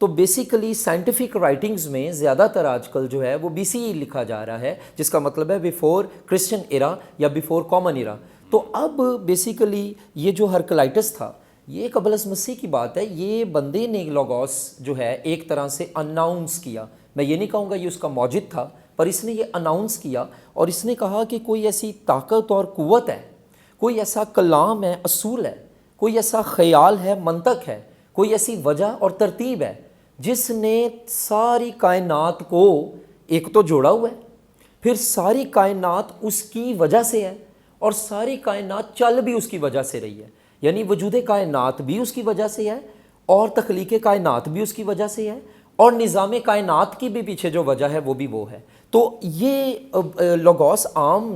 تو basically scientific writings میں زیادہ تر آج کل جو ہے وہ BCE لکھا جا رہا ہے، جس کا مطلب ہے بیفور کرسچن ایرا یا بیفور کامن ایرا. تو اب بیسیکلی یہ جو ہرکلائٹس تھا یہ قبل از مسیح کی بات ہے. یہ بندے نے لوگوس جو ہے ایک طرح سے اناؤنس کیا. میں یہ نہیں کہوں گا یہ اس کا موجد تھا، پر اس نے یہ اناؤنس کیا اور اس نے کہا کہ کوئی ایسی طاقت اور قوت ہے، کوئی ایسا کلام ہے، اصول ہے، کوئی ایسا خیال ہے، منطق ہے، کوئی ایسی وجہ اور ترتیب ہے جس نے ساری کائنات کو ایک تو جوڑا ہوا ہے، پھر ساری کائنات اس کی وجہ سے ہے اور ساری کائنات چل بھی اس کی وجہ سے رہی ہے. یعنی وجود کائنات بھی اس کی وجہ سے ہے اور تخلیق کائنات بھی اس کی وجہ سے ہے اور نظام کائنات کی بھی پیچھے جو وجہ ہے وہ بھی وہ ہے. تو یہ لوگوس عام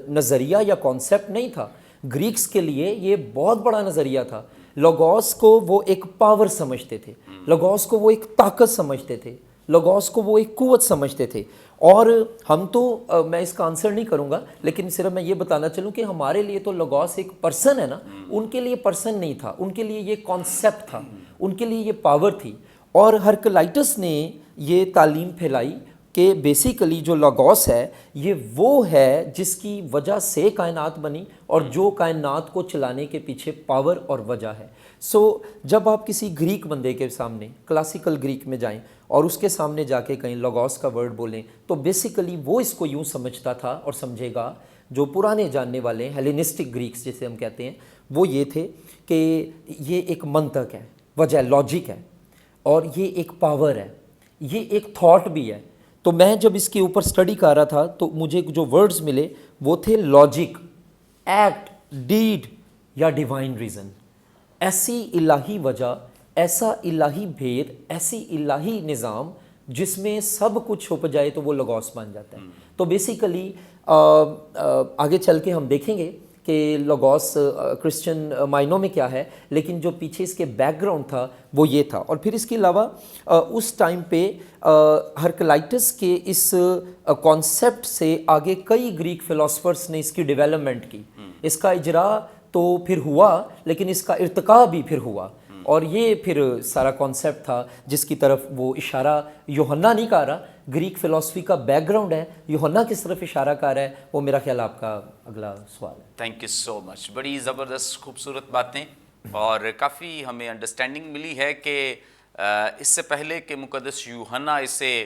نظریہ یا کانسیپٹ نہیں تھا. گریکس کے لیے یہ بہت بڑا نظریہ تھا. لوگوس کو وہ ایک پاور سمجھتے تھے، لوگوس کو وہ ایک طاقت سمجھتے تھے، لوگوس کو وہ ایک قوت سمجھتے تھے. اور ہم تو میں اس کا آنسر نہیں کروں گا، لیکن صرف میں یہ بتانا چلوں کہ ہمارے لیے تو لوگوس ایک پرسن ہے نا. ان کے لیے پرسن نہیں تھا، ان کے لیے یہ کانسیپٹ تھا، ان کے لیے یہ پاور تھی. اور ہرکلائٹس نے یہ تعلیم پھیلائی کہ بیسیکلی جو لوگوس ہے یہ وہ ہے جس کی وجہ سے کائنات بنی اور جو کائنات کو چلانے کے پیچھے پاور اور وجہ ہے. سو جب آپ کسی گریک بندے کے سامنے کلاسیکل گریک میں جائیں اور اس کے سامنے جا کے کہیں لوگوس کا ورڈ بولیں تو بیسیکلی وہ اس کو یوں سمجھتا تھا اور سمجھے گا. جو پرانے جاننے والے ہیں ہیلینسٹک گریکس جسے ہم کہتے ہیں وہ یہ تھے کہ یہ ایک منطق ہے، وجہ لاجک ہے، اور یہ ایک پاور ہے، یہ ایک تھاٹ بھی ہے. تو میں جب اس کے اوپر سٹڈی کر رہا تھا تو مجھے جو ورڈز ملے وہ تھے لاجک، ایکٹ، ڈیڈ یا ڈیوائن ریزن. ایسی الہی وجہ، ایسا الہی بھید، ایسی الہی نظام جس میں سب کچھ چھپ جائے تو وہ لوگوس بن جاتا ہے. تو بیسیکلی آگے چل کے ہم دیکھیں گے کہ لوگوس کرسچن معنوں میں کیا ہے، لیکن جو پیچھے اس کے بیک گراؤنڈ تھا وہ یہ تھا. اور پھر اس کے علاوہ اس ٹائم پہ ہرکلائٹس کے اس کانسیپٹ سے آگے کئی گریک فلاسفرس نے اس کی ڈیولپمنٹ کی. اس کا اجرا تو پھر ہوا لیکن اس کا ارتقاء بھی پھر ہوا، اور یہ پھر سارا کانسیپٹ تھا جس کی طرف وہ اشارہ یوحنا نہیں کر رہا. گریک فلسفی کا بیک گراؤنڈ ہے، یوحنا کس طرف اشارہ کر رہا ہے وہ میرا خیال آپ کا اگلا سوال ہے. تھینک یو سو مچ. بڑی زبردست خوبصورت باتیں اور کافی ہمیں انڈرسٹینڈنگ ملی ہے کہ اس سے پہلے کہ مقدس یوحنا اسے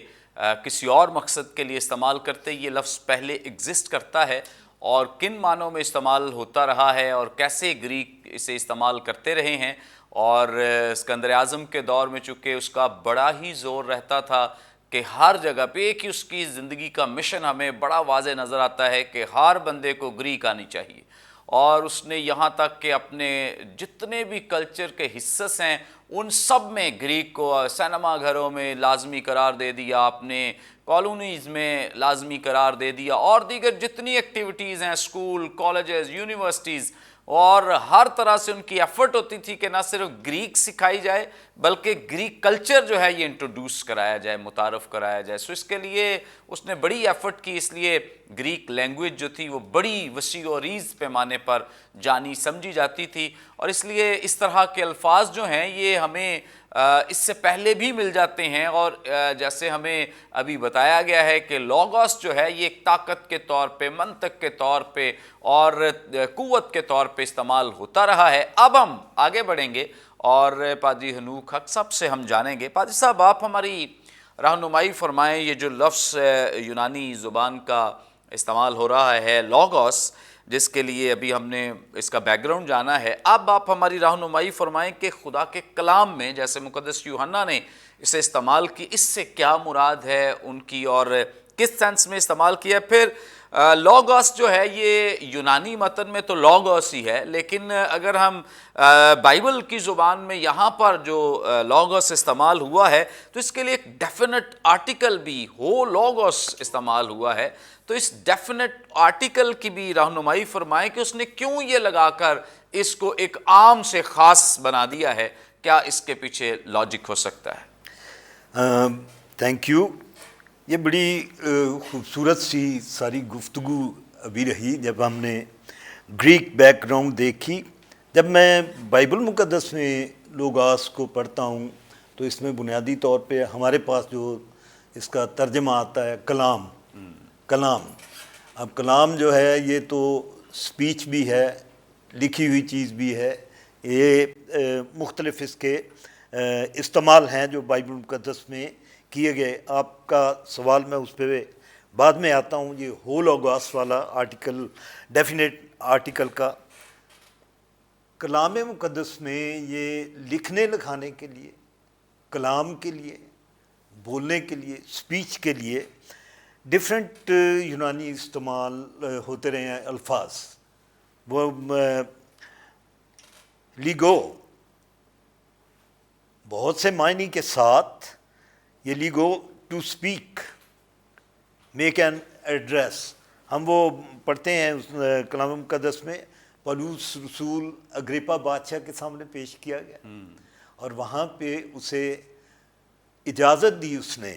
کسی اور مقصد کے لیے استعمال کرتے یہ لفظ پہلے ایگزسٹ کرتا ہے اور کن معنوں میں استعمال ہوتا رہا ہے اور کیسے گریک اسے استعمال کرتے رہے ہیں. اور اسکندر اعظم کے دور میں چونکہ اس کا بڑا ہی زور رہتا تھا کہ ہر جگہ پہ ایک ہی اس کی زندگی کا مشن ہمیں بڑا واضح نظر آتا ہے کہ ہر بندے کو گریک آنی چاہیے. اور اس نے یہاں تک کہ اپنے جتنے بھی کلچر کے حصص ہیں ان سب میں گریک کو سینما گھروں میں لازمی قرار دے دیا، اپنے کالونیز میں لازمی قرار دے دیا، اور دیگر جتنی ایکٹیویٹیز ہیں اسکول، کالجز، یونیورسٹیز، اور ہر طرح سے ان کی ایفرٹ ہوتی تھی کہ نہ صرف گریک سکھائی جائے بلکہ گریک کلچر جو ہے یہ انٹروڈیوس کرایا جائے، متعارف کرایا جائے. سو اس کے لیے اس نے بڑی ایفرٹ کی، اس لیے گریک لینگویج جو تھی وہ بڑی وسیع و عریض پیمانے پر جانی سمجھی جاتی تھی. اور اس لیے اس طرح کے الفاظ جو ہیں یہ ہمیں اس سے پہلے بھی مل جاتے ہیں. اور جیسے ہمیں ابھی بتایا گیا ہے کہ لوگوس جو ہے یہ ایک طاقت کے طور پہ، منطق کے طور پہ اور قوت کے طور پہ استعمال ہوتا رہا ہے. اب ہم آگے بڑھیں گے اور پادری حنوک حق صاحب سے ہم جانیں گے. پادری صاحب آپ ہماری رہنمائی فرمائیں، یہ جو لفظ یونانی زبان کا استعمال ہو رہا ہے لوگوس، جس کے لیے ابھی ہم نے اس کا بیک گراؤنڈ جانا ہے، اب آپ ہماری رہنمائی فرمائیں کہ خدا کے کلام میں جیسے مقدس یوحنا نے اسے استعمال کی، اس سے کیا مراد ہے ان کی اور کس سینس میں استعمال کیا. پھر لوگوس جو ہے یہ یونانی متن میں تو لوگوس ہی ہے، لیکن اگر ہم بائبل کی زبان میں یہاں پر جو لوگوس استعمال ہوا ہے تو اس کے لیے ایک ڈیفینٹ آرٹیکل بھی ہو لوگوس استعمال ہوا ہے. تو اس ڈیفینٹ آرٹیکل کی بھی رہنمائی فرمائیں کہ اس نے کیوں یہ لگا کر اس کو ایک عام سے خاص بنا دیا ہے، کیا اس کے پیچھے لاجک ہو سکتا ہے؟ Thank you. یہ بڑی خوبصورت سی ساری گفتگو ابھی رہی جب ہم نے گریک بیک گراؤنڈ دیکھی. جب میں بائبل مقدس میں لوگوس کو پڑھتا ہوں تو اس میں بنیادی طور پہ ہمارے پاس جو اس کا ترجمہ آتا ہے کلام. کلام، اب کلام جو ہے یہ تو سپیچ بھی ہے، لکھی ہوئی چیز بھی ہے. یہ مختلف اس کے استعمال ہیں جو بائبل مقدس میں کیے گئے. آپ کا سوال میں اس پہ بعد میں آتا ہوں. یہ ہو لوگوس والا آرٹیکل، ڈیفینیٹ آرٹیکل کا کلام مقدس میں یہ لکھنے لکھانے کے لیے، کلام کے لیے، بولنے کے لیے، سپیچ کے لیے ڈفرینٹ یونانی استعمال ہوتے رہے ہیں الفاظ. وہ لیگو بہت سے معنی کے ساتھ، یہ لیگو to speak, make an address. ہم وہ پڑھتے ہیں اس کلام مقدس میں، پولس رسول اگریپا بادشاہ کے سامنے پیش کیا گیا اور وہاں پہ اسے اجازت دی اس نے،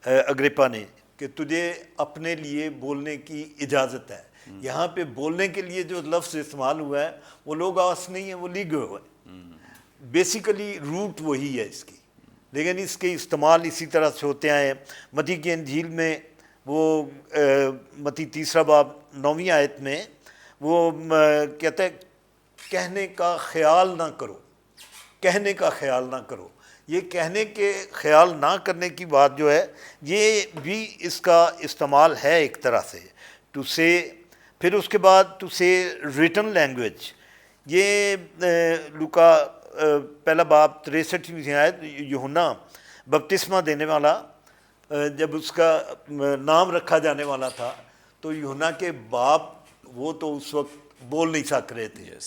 اگریپا نے، کہ تجھے اپنے لیے بولنے کی اجازت ہے. یہاں پہ بولنے کے لیے جو لفظ استعمال ہوا ہے وہ لوگوس نہیں ہے، وہ لیگو ہے. بیسیکلی روٹ وہی ہے اس کی، لیکن اس کے استعمال اسی طرح سے ہوتے ہیں. متی کی انجیل میں وہ متی 3 باب 9 آیت میں وہ کہتا ہے کہنے کا خیال نہ کرو، کہنے کا خیال نہ کرو. یہ کہنے کے خیال نہ کرنے کی بات جو ہے یہ بھی اس کا استعمال ہے ایک طرح سے ٹو سے. پھر اس کے بعد ٹو سے ریٹن لینگویج. یہ لوکا 1 باب 63 آیت، یوحنا بپتسمہ دینے والا جب اس کا نام رکھا جانے والا تھا تو یوحنا کے باپ وہ تو اس وقت بول نہیں سک رہے تھے،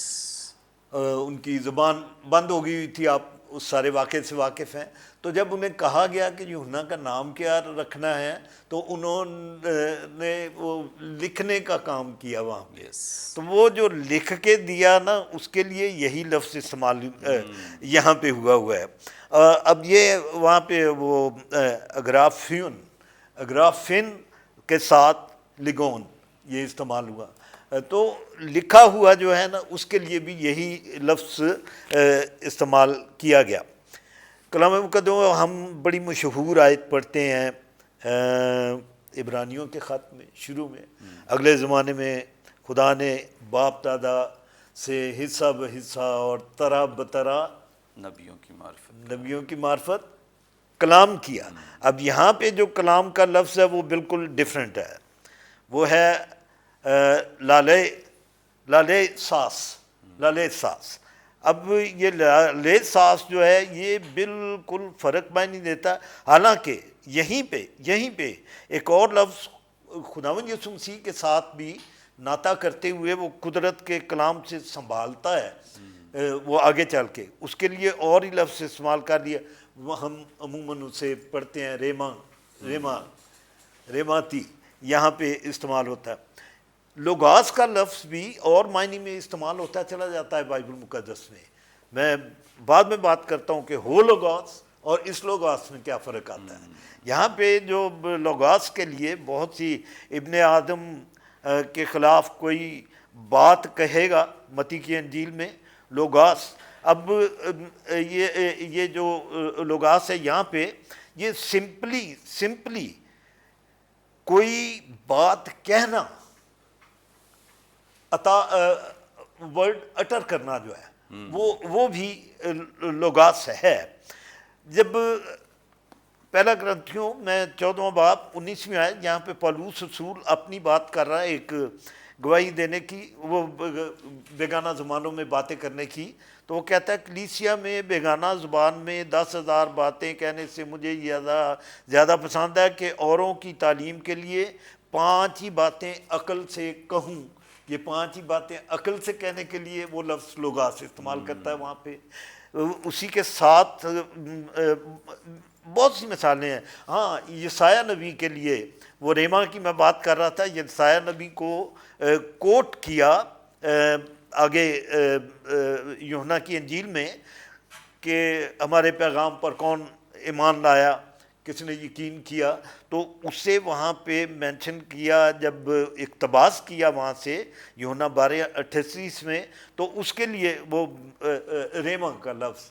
ان کی زبان بند ہو گئی ہوئی تھی. آپ اس سارے واقعے سے واقف ہیں. تو جب انہیں کہا گیا کہ یوحنا کا نام کیا رکھنا ہے تو انہوں نے وہ لکھنے کا کام کیا وہاں پہ. تو وہ جو لکھ کے دیا نا، اس کے لیے یہی لفظ استعمال یہاں پہ ہوا ہے. اب یہ وہاں پہ وہ اگرافن کے ساتھ لگون یہ استعمال ہوا. تو لکھا ہوا جو ہے نا اس کے لیے بھی یہی لفظ استعمال کیا گیا. کلام مقدس ہم بڑی مشہور آیت پڑھتے ہیں عبرانیوں کے خط میں شروع میں، اگلے زمانے میں خدا نے باپ دادا سے حصہ بحصہ اور طرح بطرح نبیوں کی معرفت کلام کیا. اب یہاں پہ جو کلام کا لفظ ہے وہ بالکل ڈیفرنٹ ہے. وہ ہے لالے ساس. اب یہ لالے ساس جو ہے یہ بالکل فرق نہیں دیتا. حالانکہ یہیں پہ ایک اور لفظ خداوند یسوع مسیح کے ساتھ بھی ناطہ کرتے ہوئے وہ قدرت کے کلام سے سنبھالتا ہے. وہ آگے چل کے اس کے لیے اور ہی لفظ استعمال کر لیا. ہم عموماً اسے پڑھتے ہیں ریماتی، یہاں پہ استعمال ہوتا ہے. لوگاس کا لفظ بھی اور معنی میں استعمال ہوتا چلا جاتا ہے بائبل مقدس میں. میں بعد میں بات کرتا ہوں کہ ہو لوگاس اور اس لوگاس میں کیا فرق آتا ہے. یہاں پہ جو لوگاس کے لیے بہت سی ابن آدم کے خلاف کوئی بات کہے گا متی کی انجیل میں لوگاس. اب یہ جو لوگاس ہے یہاں پہ یہ سمپلی کوئی بات کہنا، ورڈ اٹر کرنا جو ہے وہ بھی لوگاس ہے. جب پہلا کرنتھیوں میں 14 باب 19 آیت جہاں پہ پولس رسول اپنی بات کر رہا ہے، ایک گواہی دینے کی، وہ بیگانہ زبانوں میں باتیں کرنے کی. تو وہ کہتا ہے کلیسیا میں بیگانہ زبان میں 10,000 باتیں کہنے سے مجھے زیادہ پسند ہے کہ اوروں کی تعلیم کے لیے 5 ہی باتیں عقل سے کہوں. یہ 5 ہی باتیں عقل سے کہنے کے لیے وہ لفظ لوگاس استعمال کرتا ہے وہاں پہ. اسی کے ساتھ بہت سی مثالیں ہیں. ہاں، یسایہ نبی کے لیے وہ ریما کی میں بات کر رہا تھا، یسایہ نبی کو کوٹ کیا آگے یوحنا کی انجیل میں کہ ہمارے پیغام پر کون ایمان لایا، کس نے یقین کیا. تو اسے وہاں پہ مینشن کیا جب اقتباس کیا وہاں سے یوحنا 12:38 میں، تو اس کے لیے وہ ریما کا لفظ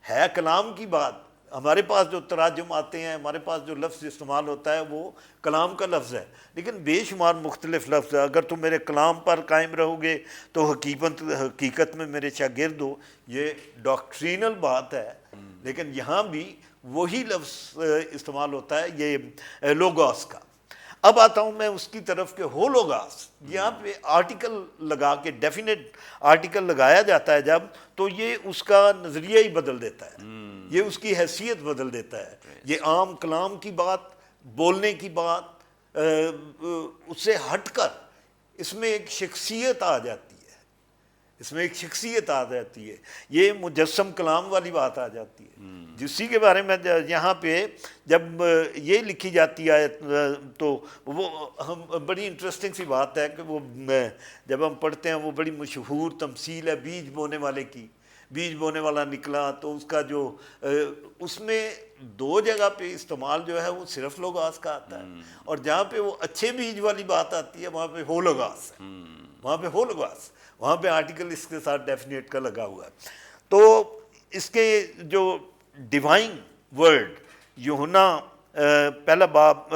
ہے کلام کی بات، ہمارے پاس جو تراجم آتے ہیں، ہمارے پاس جو لفظ استعمال ہوتا ہے وہ کلام کا لفظ ہے، لیکن بے شمار مختلف لفظ ہے۔ اگر تم میرے کلام پر قائم رہو گے تو حقیقت میں میرے شاگرد ہو، یہ ڈاکٹرینل بات ہے، لیکن یہاں بھی وہی لفظ استعمال ہوتا ہے، یہ لوگوس کا۔ اب آتا ہوں میں اس کی طرف کہ ہولوگاس، یہاں پہ آرٹیکل لگا کے ڈیفینیٹ آرٹیکل لگایا جاتا ہے جب، تو یہ اس کا نظریہ ہی بدل دیتا ہے، یہ اس کی حیثیت بدل دیتا ہے۔ یہ عام کلام کی بات، بولنے کی بات، اس سے ہٹ کر اس میں ایک شخصیت آ جاتی ہے، اس میں ایک شخصیت آ جاتی ہے، یہ مجسم کلام والی بات آ جاتی ہے، جسی کے بارے میں یہاں پہ جب یہ لکھی جاتی ہے تو وہ ہم بڑی انٹرسٹنگ سی بات ہے کہ وہ جب ہم پڑھتے ہیں، وہ بڑی مشہور تمثیل ہے بیج بونے والے کی۔ بیج بونے والا نکلا تو اس کا جو اس میں 2 جگہ پہ استعمال جو ہے وہ صرف لوگاس کا آتا ہے، اور جہاں پہ وہ اچھے بیج والی بات آتی ہے وہاں پہ ہولوگاس ہے، وہاں پہ ہولوگاس، وہاں پہ آرٹیکل اس کے ساتھ ڈیفینیٹ کا لگا ہوا ہے۔ تو اس کے جو ڈیوائن ورڈ یوحنا پہلا باب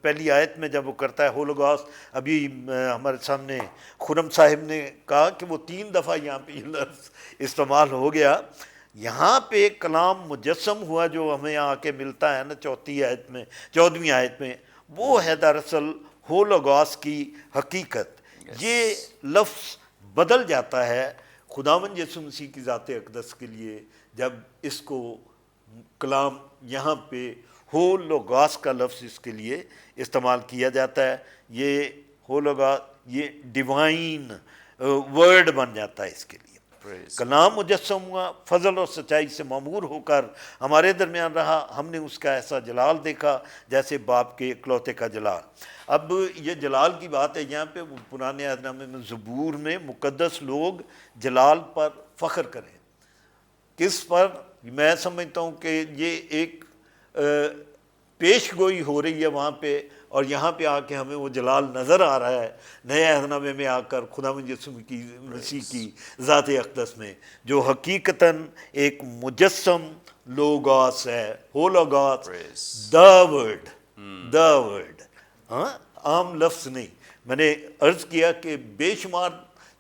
پہلی آیت میں جب وہ کرتا ہے ہولوگاس، ابھی ہمارے سامنے خرم صاحب نے کہا کہ وہ 3 دفعہ یہاں پہ یہ لفظ استعمال ہو گیا۔ یہاں پہ کلام مجسم ہوا جو ہمیں آ کے ملتا ہے نا 14ویں آیت میں، وہ ہے دراصل ہولوگاس کی حقیقت۔ یہ لفظ بدل جاتا ہے خداوند یسوع مسیح کی ذات اقدس کے لیے جب اس کو کلام یہاں پہ ہولوگاس کا لفظ اس کے لیے استعمال کیا جاتا ہے۔ یہ ہولوگاس یہ ڈیوائن ورڈ بن جاتا ہے اس کے لیے۔ کلام مجسم ہوا، فضل اور سچائی سے معمور ہو کر ہمارے درمیان رہا، ہم نے اس کا ایسا جلال دیکھا جیسے باپ کے اکلوتے کا جلال۔ اب یہ جلال کی بات ہے یہاں پہ، پرانے عہد نامے میں زبور میں مقدس لوگ جلال پر فخر کریں۔ کس پر؟ میں سمجھتا ہوں کہ یہ ایک پیش گوئی ہو رہی ہے وہاں پہ، اور یہاں پہ آ کے ہمیں وہ جلال نظر آ رہا ہے نئے عہد نامے میں آ کر خداوند یسوع مسیح کی ذات اقدس میں، جو حقیقتاً ایک مجسم لوگاس ہے، ہولوگاس، دا ورڈ، ہاں عام لفظ نہیں۔ میں نے عرض کیا کہ بے شمار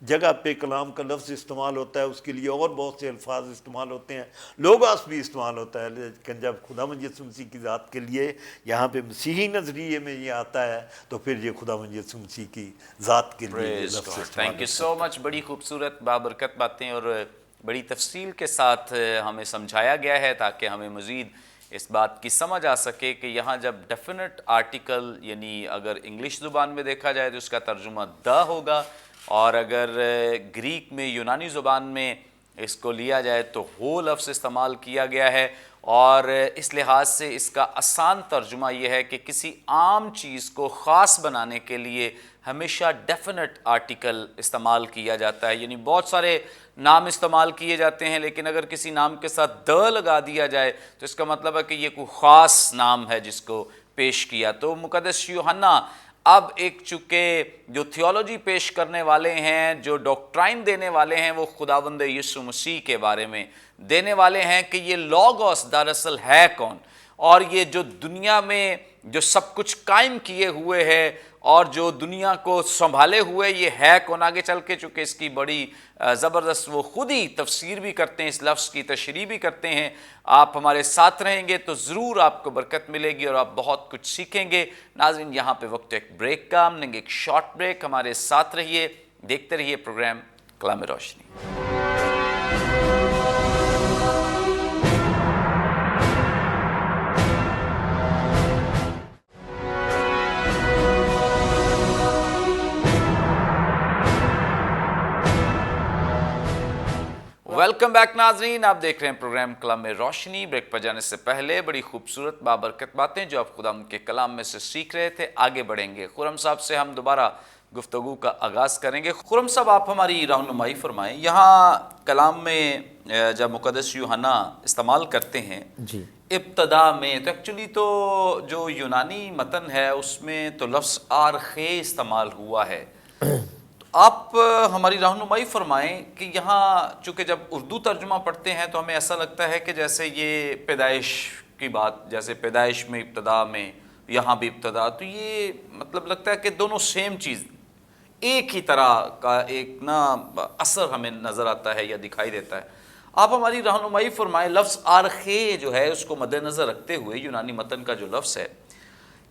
جگہ پہ کلام کا لفظ استعمال ہوتا ہے، اس کے لیے اور بہت سے الفاظ استعمال ہوتے ہیں، لوگاس بھی استعمال ہوتا ہے، لیکن جب خداوند یسوع مسیح کی ذات کے لیے یہاں پہ مسیحی نظریے میں یہ آتا ہے تو پھر یہ خداوند یسوع مسیح کی ذات کے لیے لفظ استعمال ہوتا ہے۔ تھینک یو سو مچ، بڑی خوبصورت بابرکت باتیں اور بڑی تفصیل کے ساتھ ہمیں سمجھایا گیا ہے تاکہ ہمیں مزید اس بات کی سمجھ آ سکے کہ یہاں جب ڈیفینٹ آرٹیکل، یعنی اگر انگلش زبان میں دیکھا جائے تو اس کا ترجمہ دا ہوگا، اور اگر گریک میں، یونانی زبان میں اس کو لیا جائے تو ہو لفظ استعمال کیا گیا ہے، اور اس لحاظ سے اس کا آسان ترجمہ یہ ہے کہ کسی عام چیز کو خاص بنانے کے لیے ہمیشہ ڈیفینٹ آرٹیکل استعمال کیا جاتا ہے۔ یعنی بہت سارے نام استعمال کیے جاتے ہیں، لیکن اگر کسی نام کے ساتھ د لگا دیا جائے تو اس کا مطلب ہے کہ یہ کوئی خاص نام ہے جس کو پیش کیا۔ تو مقدس یوحنا اب ایک چونکہ جو تھیولوجی پیش کرنے والے ہیں، جو ڈاکٹرائن دینے والے ہیں، وہ خداوند یسوع مسیح کے بارے میں دینے والے ہیں کہ یہ لوگوس دراصل ہے کون، اور یہ جو دنیا میں جو سب کچھ قائم کیے ہوئے ہے اور جو دنیا کو سنبھالے ہوئے یہ ہے کون۔ آگے چل کے چونکہ اس کی بڑی زبردست وہ خود ہی تفسیر بھی کرتے ہیں، اس لفظ کی تشریح بھی کرتے ہیں۔ آپ ہمارے ساتھ رہیں گے تو ضرور آپ کو برکت ملے گی اور آپ بہت کچھ سیکھیں گے۔ ناظرین، یہاں پہ وقت ایک بریک کا، ہم لیں گے ایک شارٹ بریک، ہمارے ساتھ رہیے، دیکھتے رہیے پروگرام کلام روشنی۔ ویلکم بیک ناظرین، آپ دیکھ رہے ہیں پروگرام کلام روشنی۔ بریک پر جانے سے پہلے بڑی خوبصورت بابرکت باتیں جو آپ خدا کے کلام میں سے سیکھ رہے تھے، آگے بڑھیں گے۔ خرم صاحب سے ہم دوبارہ گفتگو کا آغاز کریں گے۔ خرم صاحب، آپ ہماری رہنمائی فرمائیں، یہاں کلام میں جب مقدس یوحنا استعمال کرتے ہیں جی ابتدا میں، تو ایکچولی تو جو یونانی متن ہے اس میں تو لفظ آرخے استعمال ہوا ہے، آپ ہماری رہنمائی فرمائیں کہ یہاں چونکہ جب اردو ترجمہ پڑھتے ہیں تو ہمیں ایسا لگتا ہے کہ جیسے یہ پیدائش کی بات، جیسے پیدائش میں ابتدا میں، یہاں بھی ابتدا، تو یہ مطلب لگتا ہے کہ دونوں سیم چیز، ایک ہی طرح کا ایک نا اثر ہمیں نظر آتا ہے یا دکھائی دیتا ہے۔ آپ ہماری رہنمائی فرمائیں، لفظ آرخے جو ہے اس کو مد نظر رکھتے ہوئے، یونانی متن کا جو لفظ ہے،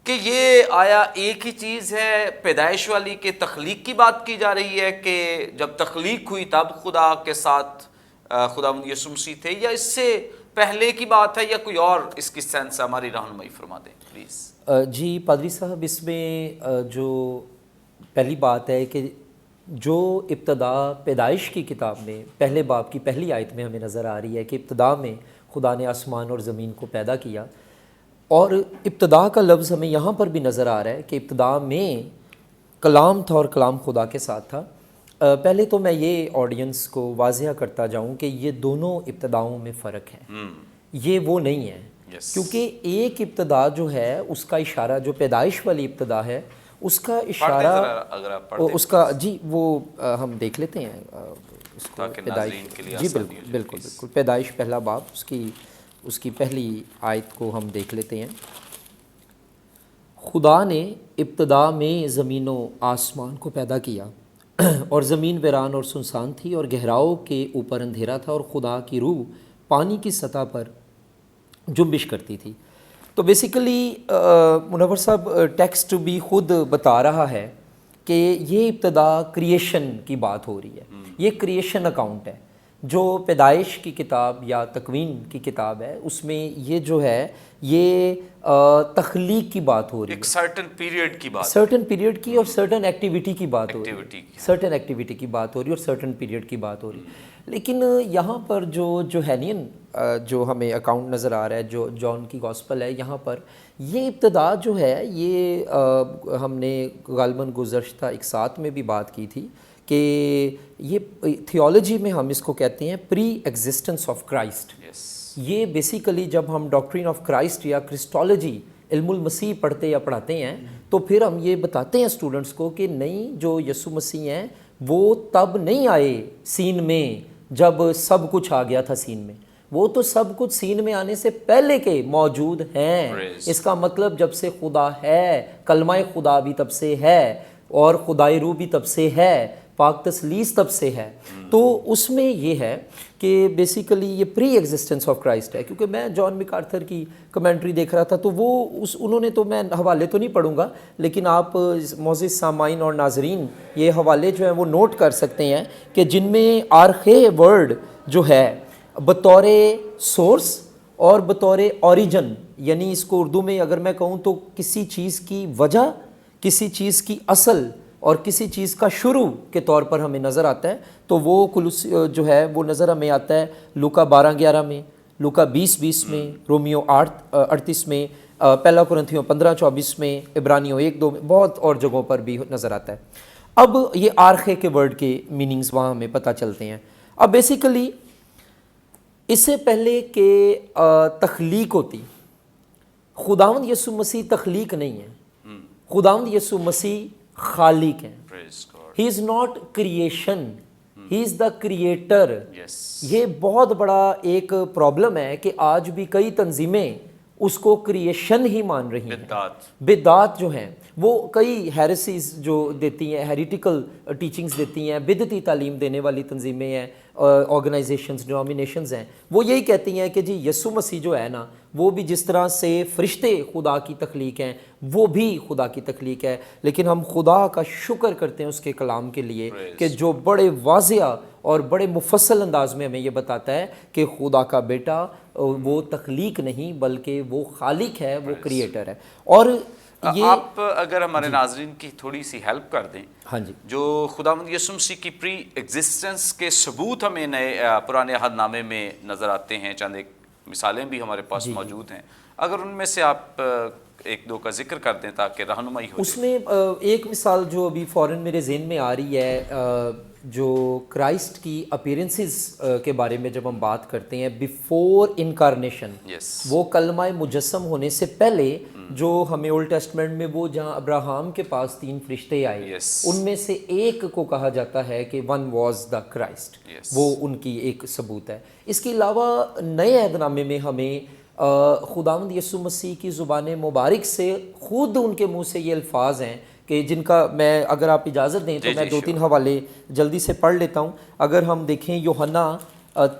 کہ یہ آیا ایک ہی چیز ہے پیدائش والی، کہ تخلیق کی بات کی جا رہی ہے کہ جب تخلیق ہوئی تب خدا کے ساتھ خداوند یسوع مسیح تھے، یا اس سے پہلے کی بات ہے، یا کوئی اور اس کی سینس ہماری رہنمائی فرما دیں پلیز۔ جی پادری صاحب، اس میں جو پہلی بات ہے کہ جو ابتدا پیدائش کی کتاب میں پہلے باب کی پہلی آیت میں ہمیں نظر آ رہی ہے کہ ابتدا میں خدا نے آسمان اور زمین کو پیدا کیا، اور ابتدا کا لفظ ہمیں یہاں پر بھی نظر آ رہا ہے کہ ابتدا میں کلام تھا اور کلام خدا کے ساتھ تھا۔ پہلے تو میں یہ آڈینس کو واضح کرتا جاؤں کہ یہ دونوں ابتداؤں میں فرق ہے، یہ وہ نہیں ہے، کیونکہ ایک ابتدا جو ہے اس کا اشارہ جو پیدائش والی ابتدا ہے اس کا اشارہ اس کا جی وہ ہم دیکھ لیتے ہیں اس کو پیدائش، جی بالکل بالکل بالکل، پیدائش پہلا باب اس کی پہلی آیت کو ہم دیکھ لیتے ہیں۔ خدا نے ابتدا میں زمین و آسمان کو پیدا کیا، اور زمین ویران اور سنسان تھی، اور گہراؤں کے اوپر اندھیرا تھا، اور خدا کی روح پانی کی سطح پر جنبش کرتی تھی۔ تو بیسیکلی منور صاحب ٹیکسٹ بھی خود بتا رہا ہے کہ یہ ابتدا کریشن کی بات ہو رہی ہے، یہ کریشن اکاؤنٹ ہے۔ جو پیدائش کی کتاب یا تکوین کی کتاب ہے اس میں یہ جو ہے یہ تخلیق کی بات ہو رہی ہے، ایک سرٹن پیریڈ کی بات، سرٹن پیریڈ کی اور سرٹن ایکٹیویٹی کی بات ہو رہی ہے، سرٹن ایکٹیویٹی کی بات ہو رہی ہے اور سرٹن پیریڈ کی بات ہو رہی ہے۔ لیکن یہاں پر جو جوہینین جو ہمیں اکاؤنٹ نظر آ رہا ہے، جو جان کی گاسپل ہے، یہاں پر یہ ابتدا جو ہے یہ ہم نے غالباً گزشتہ اقساط میں بھی بات کی تھی کہ یہ تھیولوجی میں ہم اس کو کہتے ہیں پری ایگزسٹنس آف کرائسٹ۔ یہ بیسیکلی جب ہم ڈاکٹرین آف کرائسٹ یا کرسٹولوجی علم المسیح پڑھتے یا پڑھاتے ہیں تو پھر ہم یہ بتاتے ہیں اسٹوڈنٹس کو کہ نہیں، جو یسوع مسیح ہیں وہ تب نہیں آئے سین میں جب سب کچھ آ گیا تھا سین میں، وہ تو سب کچھ سین میں آنے سے پہلے کے موجود ہیں۔ اس کا مطلب جب سے خدا ہے، کلمہ خدا بھی تب سے ہے، اور خدائی روح بھی تب سے ہے، پاک تسلیس تب سے ہے۔ تو اس میں یہ ہے کہ بیسیکلی یہ پری ایگزسٹنس آف کرائسٹ ہے، کیونکہ میں جان میکارتھر کی کمنٹری دیکھ رہا تھا تو وہ انہوں نے تو، میں حوالے تو نہیں پڑھوں گا لیکن آپ معزز سامعین اور ناظرین یہ حوالے جو ہیں وہ نوٹ کر سکتے ہیں کہ جن میں آرخے ورڈ جو ہے بطور سورس اور بطور اوریجن، یعنی اس کو اردو میں اگر میں کہوں تو کسی چیز کی وجہ، کسی چیز کی اصل اور کسی چیز کا شروع کے طور پر ہمیں نظر آتا ہے، تو وہ جو ہے وہ نظر ہمیں آتا ہے لوکا 12:11 میں، لوکا 20:20 میں، رومیو 8:38 میں، پہلا کرنتھیوں 15:24 میں، عبرانیوں 1:2 میں، بہت اور جگہوں پر بھی نظر آتا ہے۔ اب یہ آرخے کے ورڈ کے میننگز وہاں ہمیں پتہ چلتے ہیں۔ اب بیسیکلی اس سے پہلے کہ تخلیق ہوتی، خداوند یسوع مسیح تخلیق نہیں ہے، خداوند یسوع مسیح خالق ہیں۔ He is not creation, he is the creator. یہ بہت بڑا ایک پرابلم ہے کہ آج بھی کئی تنظیمیں اس کو کریشن ہی مان رہی ہیں، بدعات جو ہیں وہ کئی ہیریسیز جو دیتی ہیں، ہیریٹیکل ٹیچنگز دیتی ہیں، بدعتی تعلیم دینے والی تنظیمیں ہیں، آرگنائزیشنز، ڈینومینیشنز ہیں، وہ یہی کہتی ہیں کہ جی یسوع مسیح جو ہے نا وہ بھی جس طرح سے فرشتے خدا کی تخلیق ہیں وہ بھی خدا کی تخلیق ہے۔ لیکن ہم خدا کا شکر کرتے ہیں اس کے کلام کے لیے کہ جو بڑے واضح اور بڑے مفصل انداز میں ہمیں یہ بتاتا ہے کہ خدا کا بیٹا وہ تخلیق نہیں بلکہ وہ خالق ہے، وہ کریٹر ہے۔ اور آپ اگر ہمارے ناظرین کی تھوڑی سی ہیلپ کر دیں، ہاں جی، جو خداوند یسوع مسیح کی پری ایگزسٹنس کے ثبوت ہمیں نئے پرانے عہد نامے میں نظر آتے ہیں، چند ایک مثالیں بھی ہمارے پاس موجود ہیں، اگر ان میں سے آپ ایک دو کا ذکر کر دیں تاکہ رہنمائی ہو اس جائے۔ میں ایک مثال جو ابھی فوراً میرے ذہن میں آ رہی ہے، جو کرائسٹ کی اپیرنسز کے بارے میں جب ہم بات کرتے ہیں بیفور انکارنیشن، یس، وہ کلمہ مجسم ہونے سے پہلے جو ہمیں اولڈ ٹیسٹمنٹ میں وہ جہاں ابراہم کے پاس 3 فرشتے آئے، Yes. ان میں سے ایک کو کہا جاتا ہے کہ one was the Christ, Yes. وہ ان کی ایک ثبوت ہے۔ اس کے علاوہ نئے عہد نامے میں ہمیں خداوند یسوع مسیح کی زبان مبارک سے خود ان کے منہ سے یہ الفاظ ہیں کہ جن کا میں اگر آپ اجازت دیں تو جی میں جی 2-3 حوالے جلدی سے پڑھ لیتا ہوں۔ اگر ہم دیکھیں یوحنا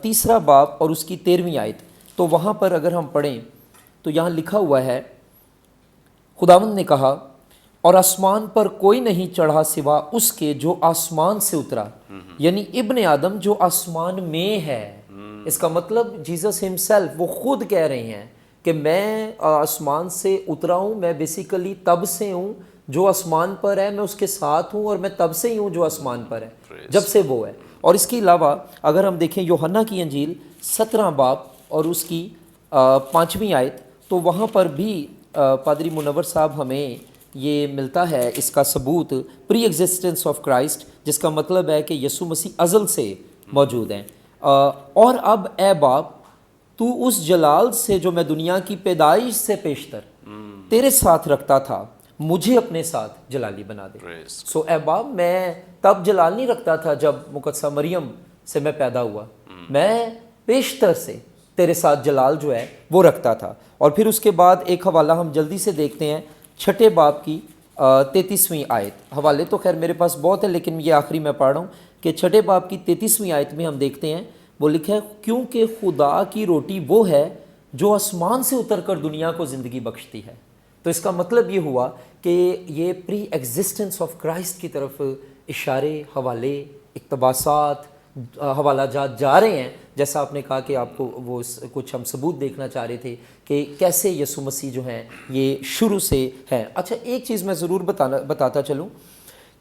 3 باب اور اس کی 13ویں آیت، تو وہاں پر اگر ہم پڑھیں تو یہاں لکھا ہوا ہے، خداوند نے کہا اور آسمان پر کوئی نہیں چڑھا سوا اس کے جو آسمان سے اترا، یعنی ابن آدم جو آسمان میں ہے۔ اس کا مطلب جیزس ہمسیلف وہ خود کہہ رہے ہیں کہ میں آسمان سے اترا ہوں، میں بیسیکلی تب سے ہوں جو آسمان پر ہے، میں اس کے ساتھ ہوں، اور میں تب سے ہی ہوں جو آسمان پر ہے، جب سے وہ ہے۔ اور اس کے علاوہ اگر ہم دیکھیں یوحنا کی انجیل 17 باب اور اس کی 5ویں آیت، تو وہاں پر بھی پادری منور صاحب ہمیں یہ ملتا ہے اس کا ثبوت، پری ایگزسٹنس آف کرائسٹ، جس کا مطلب ہے کہ یسوع مسیح ازل سے موجود ہیں۔ اور اب اے باپ، تو اس جلال سے جو میں دنیا کی پیدائش سے پیشتر تیرے ساتھ رکھتا تھا، مجھے اپنے ساتھ جلالی بنا دے۔ Praise سو اے باپ، میں تب جلال نہیں رکھتا تھا جب مقدسہ مریم سے میں پیدا ہوا، میں پیشتر سے تیرے ساتھ جلال جو ہے وہ رکھتا تھا۔ اور پھر اس کے بعد ایک حوالہ ہم جلدی سے دیکھتے ہیں 6 باب کی 33ویں آیت۔ حوالے تو خیر میرے پاس بہت ہے لیکن یہ آخری میں پڑھ رہا ہوں کہ 6 باب کی 33ویں آیت میں ہم دیکھتے ہیں، وہ لکھا ہے کیونکہ خدا کی روٹی وہ ہے جو آسمان سے اتر کر دنیا کو زندگی بخشتی ہے۔ تو اس کا مطلب یہ ہوا کہ یہ پری ایگزسٹنس آف کرائسٹ کی طرف اشارے، حوالے، اقتباسات، حوالہ جات جا رہے ہیں، جیسا آپ نے کہا کہ آپ کو وہ کچھ ہم ثبوت دیکھنا چاہ رہے تھے کہ کیسے یسوع مسیح جو ہیں یہ شروع سے ہیں۔ اچھا ایک چیز میں ضرور بتاتا چلوں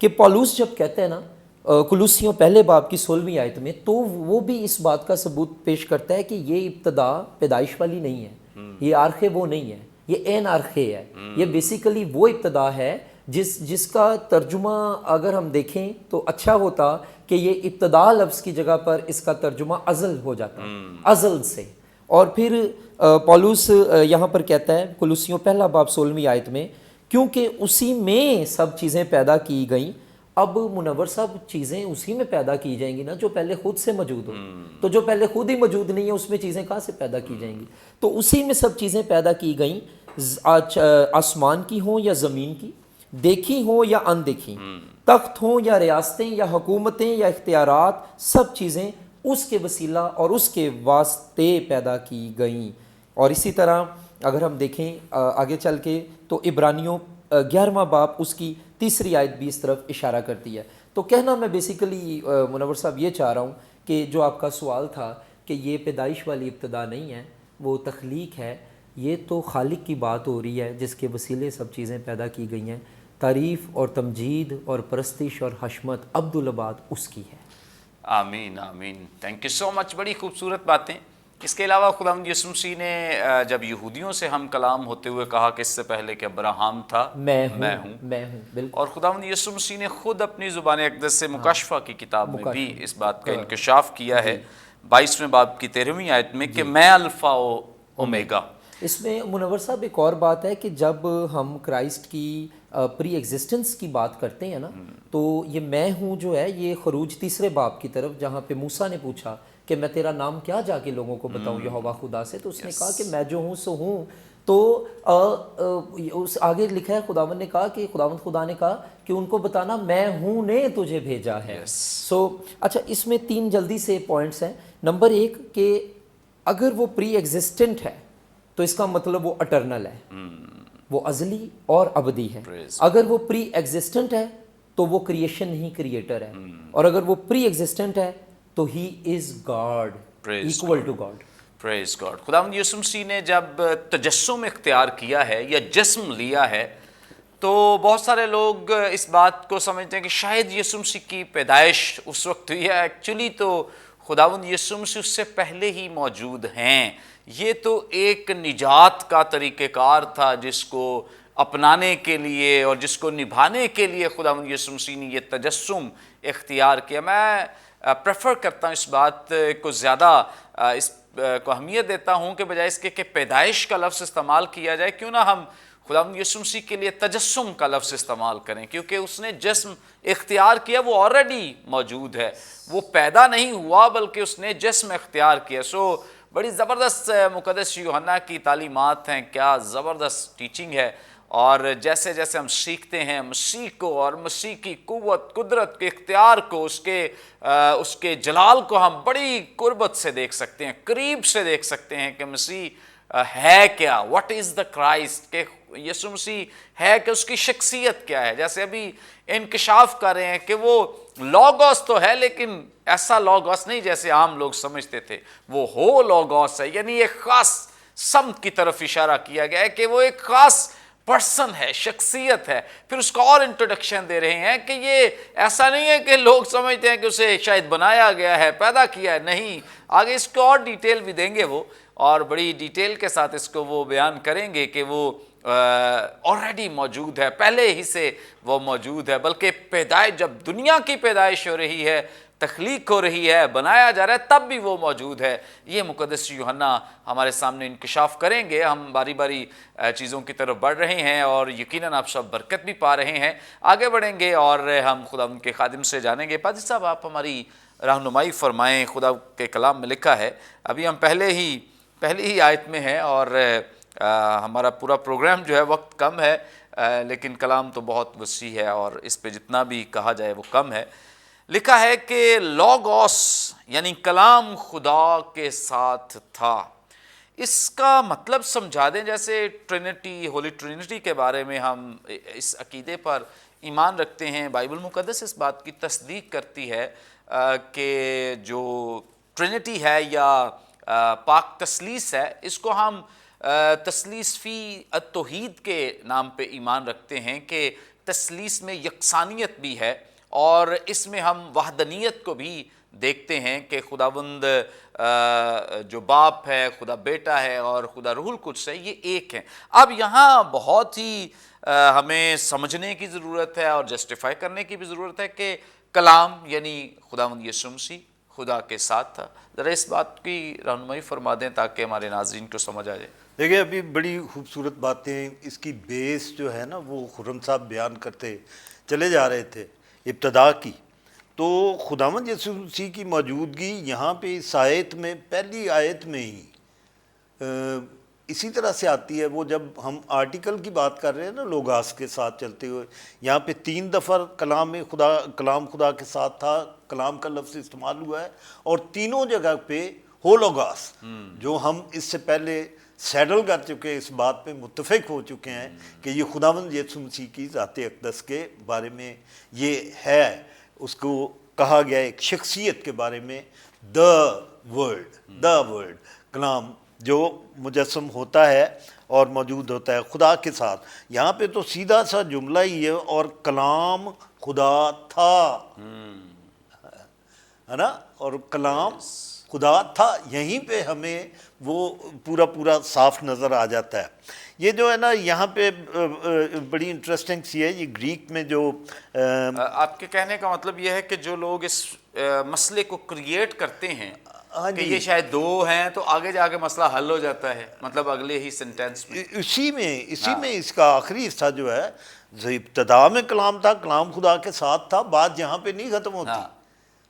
کہ پولوس جب کہتے ہیں نا کلوسیوں 1 باب کی 16ویں آیت میں، تو وہ بھی اس بات کا ثبوت پیش کرتا ہے کہ یہ ابتدا پیدائش والی نہیں ہے، یہ آرخے وہ نہیں ہے، یہ این آرخے ہے، یہ بیسیکلی وہ ابتدا ہے جس کا ترجمہ اگر ہم دیکھیں تو اچھا ہوتا کہ یہ ابتدا لفظ کی جگہ پر اس کا ترجمہ ازل ہو جاتا، ازل سے۔ اور پھر پولوس یہاں پر کہتا ہے کلوسیوں 1 باب 16ویں آیت میں، کیونکہ اسی میں سب چیزیں پیدا کی گئیں۔ اب منور صاحب چیزیں اسی میں پیدا کی جائیں گی نا جو پہلے خود سے موجود ہو، تو جو پہلے خود ہی موجود نہیں ہے اس میں چیزیں کہاں سے پیدا کی جائیں گی؟ تو اسی میں سب چیزیں پیدا کی گئیں، آسمان کی ہوں یا زمین کی، دیکھی ہوں یا اندیکھی، تخت ہوں یا ریاستیں یا حکومتیں یا اختیارات، سب چیزیں اس کے وسیلہ اور اس کے واسطے پیدا کی گئیں۔ اور اسی طرح اگر ہم دیکھیں آگے چل کے تو عبرانیوں 11واں باب اس کی 3 آیت بھی اس طرف اشارہ کرتی ہے۔ تو کہنا میں بیسیکلی منور صاحب یہ چاہ رہا ہوں کہ جو آپ کا سوال تھا کہ یہ پیدائش والی ابتدا نہیں ہے، وہ تخلیق ہے، یہ تو خالق کی بات ہو رہی ہے جس کے وسیلے سب چیزیں پیدا کی گئی ہیں۔ تعریف اور تمجید اور پرستش اور حشمت عبدالعباد اس کی ہے۔ آمین آمین، تھینک یو سو مچ، بڑی خوبصورت باتیں۔ اس کے علاوہ خداوند یسوع مسیح نے جب یہودیوں سے ہم کلام ہوتے ہوئے کہا کہ اس سے پہلے کہ ابراہم تھا میں میں ہوں، ہوں، میں ہوں، بالکل۔ اور خداوند یسوع مسیح نے خود اپنی زبان اقدس سے مکاشفہ کی کتاب میں بھی اس بات کا انکشاف کیا ہے 22ویں باب کی 13ویں آیت میں کہ میں الفا و اومیگا۔ اس میں منور صاحب ایک اور بات ہے کہ جب ہم کرائسٹ کی پری ایگزسٹنس کی بات کرتے ہیں نا، تو یہ میں ہوں جو ہے یہ خروج 3 باب کی طرف، جہاں پہ موسیٰ نے پوچھا کہ میں تیرا نام کیا جا کے لوگوں کو بتاؤں یہوہ خدا سے، تو اس نے کہا کہ میں جو ہوں سو ہوں۔ تو اس آگے لکھا ہے خداوند نے کہا کہ خداوند خدا نے کہا کہ ان کو بتانا میں ہوں نے تجھے بھیجا ہے۔ سو اچھا اس میں 3 جلدی سے پوائنٹس ہیں۔ نمبر 1 کہ اگر وہ پری ایگزسٹنٹ ہے تو اس کا مطلب وہ اٹرنل ہے، وہ ازلی اور ابدی ہے۔ اگر وہ پری ایگزسٹنٹ ہے تو وہ کریشن ہی کریٹر ہے، اور اگر وہ پری ایگزسٹنٹ ہے تو he is God, equal to God. Praise God. خداوند یسوع مسیح نے جب تجسم اختیار کیا ہے یا جسم لیا ہے تو بہت سارے لوگ اس بات کو سمجھتے ہیں کہ شاید یسوع مسیح کی پیدائش اس وقت ہوئی ہے، ایکچولی تو خداوند یسوع مسیح اس سے پہلے ہی موجود ہیں. یہ تو ایک نجات کا طریقہ کار تھا جس کو اپنانے کے لیے اور جس کو نبھانے کے لیے خداوند یسوع مسیح نے یہ تجسم اختیار کیا. میں پریفر کرتا ہوں اس بات کو زیادہ اس کو اہمیت دیتا ہوں کہ بجائے اس کے کہ پیدائش کا لفظ استعمال کیا جائے کیوں نہ ہم خداوند یسوع مسیح کے لیے تجسم کا لفظ استعمال کریں, کیونکہ اس نے جسم اختیار کیا, وہ آلریڈی موجود ہے, وہ پیدا نہیں ہوا بلکہ اس نے جسم اختیار کیا. سو بڑی زبردست مقدس یوحنا کی تعلیمات ہیں, کیا زبردست ٹیچنگ ہے. اور جیسے جیسے ہم سیکھتے ہیں مسیح کو اور مسیح کی قوت قدرت کے اختیار کو, اس کے جلال کو ہم بڑی قربت سے دیکھ سکتے ہیں, قریب سے دیکھ سکتے ہیں کہ مسیح ہے کیا, واٹ از دا کرائسٹ, کہ یسوع مسیح ہے کہ اس کی شخصیت کیا ہے. جیسے ابھی انکشاف کر رہے ہیں کہ وہ لوگوس تو ہے لیکن ایسا لوگوس نہیں جیسے عام لوگ سمجھتے تھے, وہ ہو لوگوس ہے, یعنی ایک خاص سمت کی طرف اشارہ کیا گیا ہے کہ وہ ایک خاص پرسن ہے, شخصیت ہے. پھر اس کا اور انٹروڈکشن دے رہے ہیں کہ یہ ایسا نہیں ہے کہ لوگ سمجھتے ہیں کہ اسے شاید بنایا گیا ہے, پیدا کیا ہے, نہیں. آگے اس کو اور ڈیٹیل بھی دیں گے وہ, اور بڑی ڈیٹیل کے ساتھ اس کو وہ بیان کریں گے کہ وہ آلریڈی موجود ہے, پہلے ہی سے وہ موجود ہے. بلکہ پیدائش, جب دنیا کی پیدائش ہو رہی ہے, تخلیق ہو رہی ہے, بنایا جا رہا ہے, تب بھی وہ موجود ہے. یہ مقدس یوحنا ہمارے سامنے انکشاف کریں گے. ہم باری باری چیزوں کی طرف بڑھ رہے ہیں اور یقیناً آپ سب برکت بھی پا رہے ہیں. آگے بڑھیں گے اور ہم خدا ان کے خادم سے جانیں گے. پادری صاحب آپ ہماری رہنمائی فرمائیں. خدا کے کلام میں لکھا ہے, ابھی ہم پہلی ہی آیت میں ہیں اور ہمارا پورا پروگرام جو ہے وقت کم ہے, لیکن کلام تو بہت وسیع ہے اور اس پہ جتنا بھی کہا جائے وہ کم ہے. لکھا ہے کہ لوگوس یعنی کلام خدا کے ساتھ تھا. اس کا مطلب سمجھا دیں. جیسے ٹرینٹی, ہولی ٹرینٹی کے بارے میں ہم اس عقیدے پر ایمان رکھتے ہیں, بائبل مقدس اس بات کی تصدیق کرتی ہے کہ جو ٹرینٹی ہے یا پاک تثلیث ہے, اس کو ہم تثلیث فی التوحید کے نام پہ ایمان رکھتے ہیں کہ تثلیث میں یکسانیت بھی ہے اور اس میں ہم وحدانیت کو بھی دیکھتے ہیں کہ خداوند جو باپ ہے, خدا بیٹا ہے اور خدا روح القدس ہے, یہ ایک ہیں. اب یہاں بہت ہی ہمیں سمجھنے کی ضرورت ہے اور جسٹیفائی کرنے کی بھی ضرورت ہے کہ کلام یعنی خداوند یسوع مسیح خدا کے ساتھ تھا. ذرا اس بات کی رہنمائی فرما دیں تاکہ ہمارے ناظرین کو سمجھ آ جائے. دیکھیں ابھی بڑی خوبصورت باتیں, اس کی بیس جو ہے نا وہ خرم صاحب بیان کرتے چلے جا رہے تھے ابتدا کی. تو خداوند یسوع مسیح کی موجودگی یہاں پہ اس آیت میں, پہلی آیت میں ہی اسی طرح سے آتی ہے. وہ جب ہم آرٹیکل کی بات کر رہے ہیں نا لوگاس کے ساتھ چلتے ہوئے, یہاں پہ 3 دفعہ کلام خدا کے ساتھ تھا, کلام کا لفظ استعمال ہوا ہے, اور تینوں جگہ پہ ہو لوگاس, جو ہم اس سے پہلے سیٹل کر چکے, اس بات پہ متفق ہو چکے ہیں کہ یہ خداوند یسوع مسیح کی ذات اقدس کے بارے میں یہ ہے. اس کو کہا گیا ایک شخصیت کے بارے میں, دا ورڈ کلام جو مجسم ہوتا ہے اور موجود ہوتا ہے خدا کے ساتھ. یہاں پہ تو سیدھا سا جملہ ہی ہے, اور کلام خدا تھا, ہے نا, اور کلام خدا تھا. یہیں پہ ہمیں وہ پورا صاف نظر آ جاتا ہے. یہ جو ہے نا یہاں پہ بڑی انٹرسٹنگ سی ہے, یہ گریک میں جو آپ کے کہنے کا مطلب یہ ہے کہ جو لوگ اس مسئلے کو کریٹ کرتے ہیں کہ یہ شاید 2 ہیں, تو آگے جا کے مسئلہ حل ہو جاتا ہے, مطلب اگلے ہی سنٹینس میں. اسی میں اس کا آخری حصہ جو ہے, ابتدا میں کلام تھا, کلام خدا کے ساتھ تھا, بات یہاں پہ نہیں ختم ہوتی,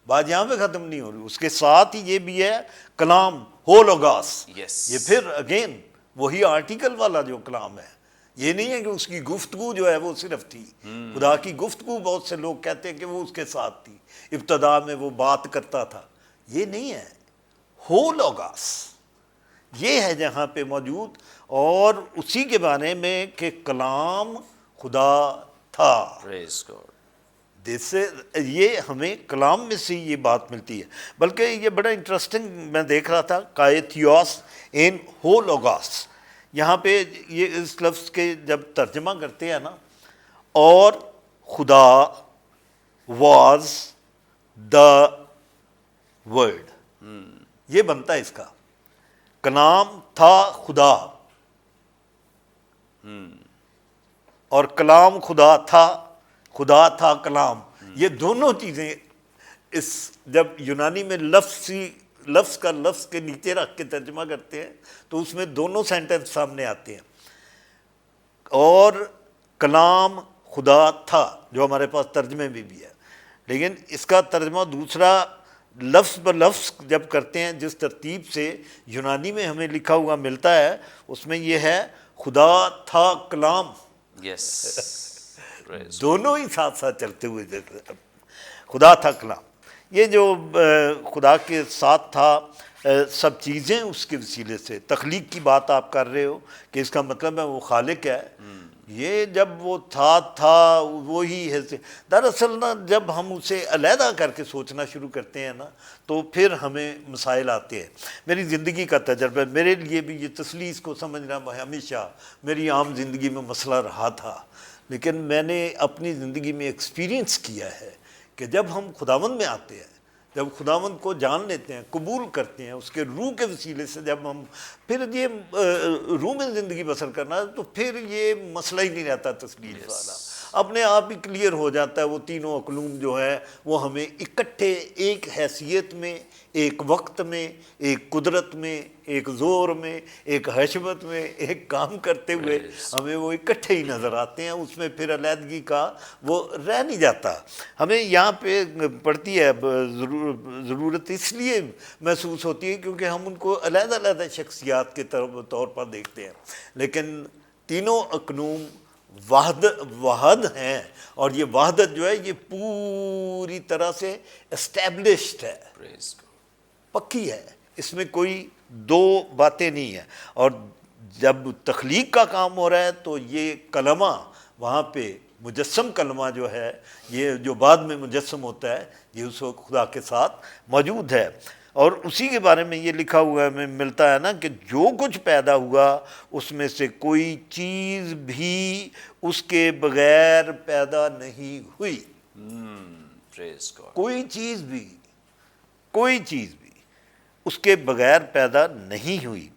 بات یہاں پہ ختم نہیں ہو رہی. اس کے ساتھ ہی یہ بھی ہے کلام ہو لوگاس. یہ پھر اگین وہی آرٹیکل والا جو کلام ہے. یہ نہیں ہے کہ اس کی گفتگو جو ہے وہ صرف تھی, خدا کی گفتگو بہت سے لوگ کہتے ہیں کہ وہ اس کے ساتھ تھی, ابتدا میں وہ بات کرتا تھا. یہ نہیں ہے, ہو لوگاس یہ ہے جہاں پہ موجود, اور اسی کے بارے میں کہ کلام خدا تھا. پریز گاڈ. یہ ہمیں کلام میں سے یہ بات ملتی ہے. بلکہ یہ بڑا انٹرسٹنگ میں دیکھ رہا تھا, کائتھیوس ان ہو لوگاس, یہاں پہ یہ اس لفظ کے جب ترجمہ کرتے ہیں نا, اور خدا واز دا ورڈ, یہ بنتا ہے اس کا کلام تھا خدا اور کلام خدا تھا کلام. یہ دونوں چیزیں اس جب یونانی میں لفظ کا لفظ کے نیچے رکھ کے ترجمہ کرتے ہیں تو اس میں دونوں سینٹنس سامنے آتے ہیں. اور کلام خدا تھا جو ہمارے پاس ترجمے میں بھی ہے، لیکن اس کا ترجمہ دوسرا لفظ بلفظ جب کرتے ہیں جس ترتیب سے یونانی میں ہمیں لکھا ہوا ملتا ہے اس میں یہ ہے خدا تھا کلام. یس دونوں ہی ساتھ ساتھ چلتے ہوئے خدا تھا کلام. یہ جو خدا کے ساتھ تھا سب چیزیں اس کے وسیلے سے. تخلیق کی بات آپ کر رہے ہو کہ اس کا مطلب ہے وہ خالق ہے. یہ جب وہ تھا وہی ہے. دراصل نا جب ہم اسے علیحدہ کر کے سوچنا شروع کرتے ہیں نا تو پھر ہمیں مسائل آتے ہیں. میری زندگی کا تجربہ میرے لیے بھی یہ تثلیث کو سمجھنا ہمیشہ میری عام زندگی میں مسئلہ رہا تھا، لیکن میں نے اپنی زندگی میں ایکسپیرینس کیا ہے کہ جب ہم خداوند میں آتے ہیں، جب خداوند کو جان لیتے ہیں، قبول کرتے ہیں اس کے روح کے وسیلے سے، جب ہم پھر یہ روح میں زندگی بسر کرنا تو پھر یہ مسئلہ ہی نہیں رہتا تسلیث والا. اپنے آپ ہی کلیئر ہو جاتا ہے. وہ تینوں اقلوم جو ہے وہ ہمیں اکٹھے ایک حیثیت میں، ایک وقت میں، ایک قدرت میں، ایک زور میں، ایک حشمت میں، ایک کام کرتے ہوئے ہمیں وہ اکٹھے ہی نظر آتے ہیں. اس میں پھر علیحدگی کا وہ رہ نہیں جاتا. ہمیں یہاں پہ پڑتی ہے ضرورت اس لیے محسوس ہوتی ہے کیونکہ ہم ان کو علیحدہ علیحدہ شخصیات کے طور پر دیکھتے ہیں، لیکن تینوں اقلوم واحد ہیں. اور یہ وحدت جو ہے یہ پوری طرح سے اسٹیبلشڈ ہے، پکی ہے. اس میں کوئی دو باتیں نہیں ہیں. اور جب تخلیق کا کام ہو رہا ہے تو یہ کلمہ وہاں پہ مجسم کلمہ جو ہے، یہ جو بعد میں مجسم ہوتا ہے، یہ اس وقت خدا کے ساتھ موجود ہے. اور اسی کے بارے میں یہ لکھا ہوا ہے ہمیں ملتا ہے نا کہ جو کچھ پیدا ہوا اس میں سے کوئی چیز بھی اس کے بغیر پیدا نہیں ہوئی. کوئی چیز بھی اس کے بغیر پیدا نہیں ہوئی.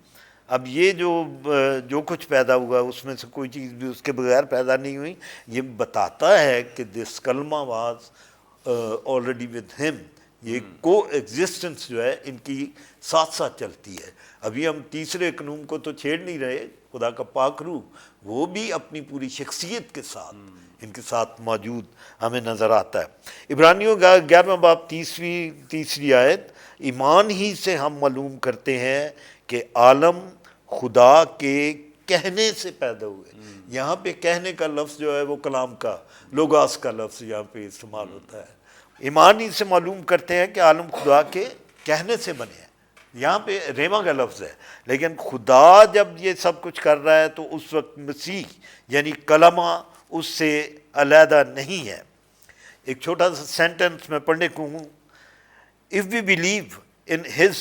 اب یہ جو کچھ پیدا ہوا اس میں سے کوئی چیز بھی اس کے بغیر پیدا نہیں ہوئی، یہ بتاتا ہے کہ دس کلمہ واز آلریڈی ود ہم. یہ کو ایگزسٹنس جو ہے ان کی ساتھ ساتھ چلتی ہے. ابھی ہم تیسرے اقنوم کو تو چھیڑ نہیں رہے. خدا کا پاک روح وہ بھی اپنی پوری شخصیت کے ساتھ ان کے ساتھ موجود ہمیں نظر آتا ہے. عبرانیوں 11واں باب تیسری آیت، ایمان ہی سے ہم معلوم کرتے ہیں کہ عالم خدا کے کہنے سے پیدا ہوئے. یہاں پہ کہنے کا لفظ جو ہے وہ کلام کا لوگاس کا لفظ یہاں پہ استعمال ہوتا ہے. ایمان ہی سے معلوم کرتے ہیں کہ عالم خدا کے کہنے سے بنے ہیں. یہاں پہ ریما کا لفظ ہے، لیکن خدا جب یہ سب کچھ کر رہا ہے تو اس وقت مسیح یعنی کلمہ اس سے علیحدہ نہیں ہے. ایک چھوٹا سا سینٹنس میں پڑھنے کو ہوں. If we believe in his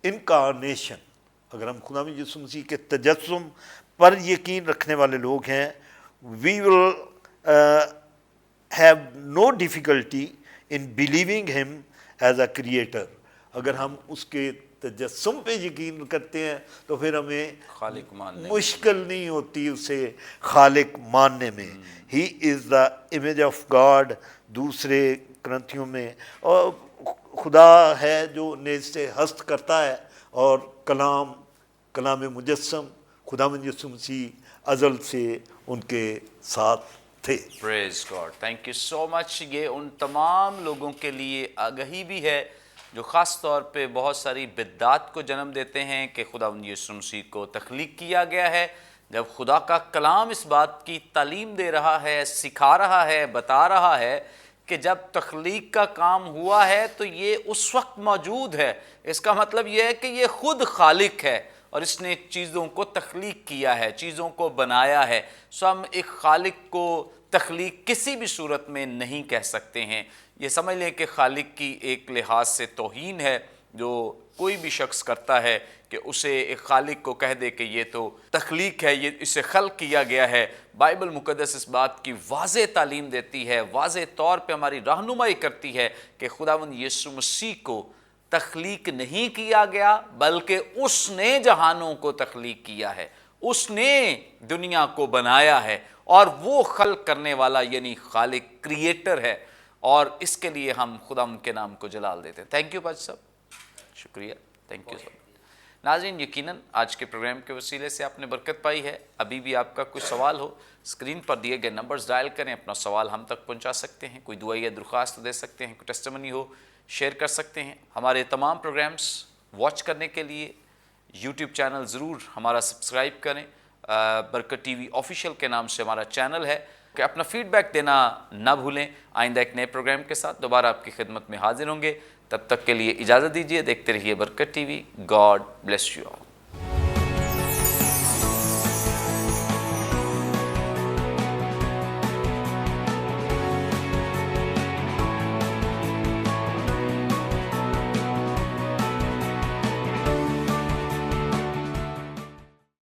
incarnation, اگر ہم خدا میں یسوع مسیح کے تجسم پر یقین رکھنے والے لوگ ہیں، we will have no difficulty in believing him as a creator. اگر ہم اس کے تجسم پہ یقین کرتے ہیں تو پھر ہمیں خالق ماننے مشکل نہیں ہوتی اسے خالق ماننے میں. He is the image of God. دوسرے کرنتھیوں میں اور خدا ہے جو نیز سے ہست کرتا ہے، اور کلام مجسم خداوند یسوع مسیح ازل سے ان کے ساتھ تھے. پریز گاڈ، تھینک یو سو مچ. یہ ان تمام لوگوں کے لیے آگہی بھی ہے جو خاص طور پہ بہت ساری بدعات کو جنم دیتے ہیں کہ خداوند یسوع مسیح کو تخلیق کیا گیا ہے. جب خدا کا کلام اس بات کی تعلیم دے رہا ہے، سکھا رہا ہے، بتا رہا ہے کہ جب تخلیق کا کام ہوا ہے تو یہ اس وقت موجود ہے. اس کا مطلب یہ ہے کہ یہ خود خالق ہے اور اس نے چیزوں کو تخلیق کیا ہے، چیزوں کو بنایا ہے. سو ہم ایک خالق کو تخلیق کسی بھی صورت میں نہیں کہہ سکتے ہیں. یہ سمجھ لیں کہ خالق کی ایک لحاظ سے توہین ہے جو کوئی بھی شخص کرتا ہے کہ اسے ایک خالق کو کہہ دے کہ یہ تو تخلیق ہے، یہ اسے خلق کیا گیا ہے. بائبل مقدس اس بات کی واضح تعلیم دیتی ہے، واضح طور پہ ہماری رہنمائی کرتی ہے کہ خداوند یسوع مسیح کو تخلیق نہیں کیا گیا بلکہ اس نے جہانوں کو تخلیق کیا ہے، اس نے دنیا کو بنایا ہے، اور وہ خلق کرنے والا یعنی خالق کریٹر ہے، اور اس کے لیے ہم خدا کے نام کو جلال دیتے ہیں۔ تھینک یو بچ صاحب، شکریہ، تھینک یو سو مچ۔ ناظرین، یقیناً آج کے پروگرام کے وسیلے سے آپ نے برکت پائی ہے۔ ابھی بھی آپ کا کوئی سوال ہو، اسکرین پر دیے گئے نمبرز ڈائل کریں، اپنا سوال ہم تک پہنچا سکتے ہیں، کوئی دعا یا درخواست دے سکتے ہیں، کوئی ٹیسٹیمنی ہو شیئر کر سکتے ہیں۔ ہمارے تمام پروگرامز واچ کرنے کے لیے یوٹیوب چینل ضرور ہمارا سبسکرائب کریں، برکت ٹی وی آفیشیل کے نام سے ہمارا چینل ہے، کہ اپنا فیڈ بیک دینا نہ بھولیں۔ آئندہ ایک نئے پروگرام کے ساتھ دوبارہ آپ کی خدمت میں حاضر ہوں گے، تب تک کے لیے اجازت دیجیے، دیکھتے رہیے برکت T V. God bless you all.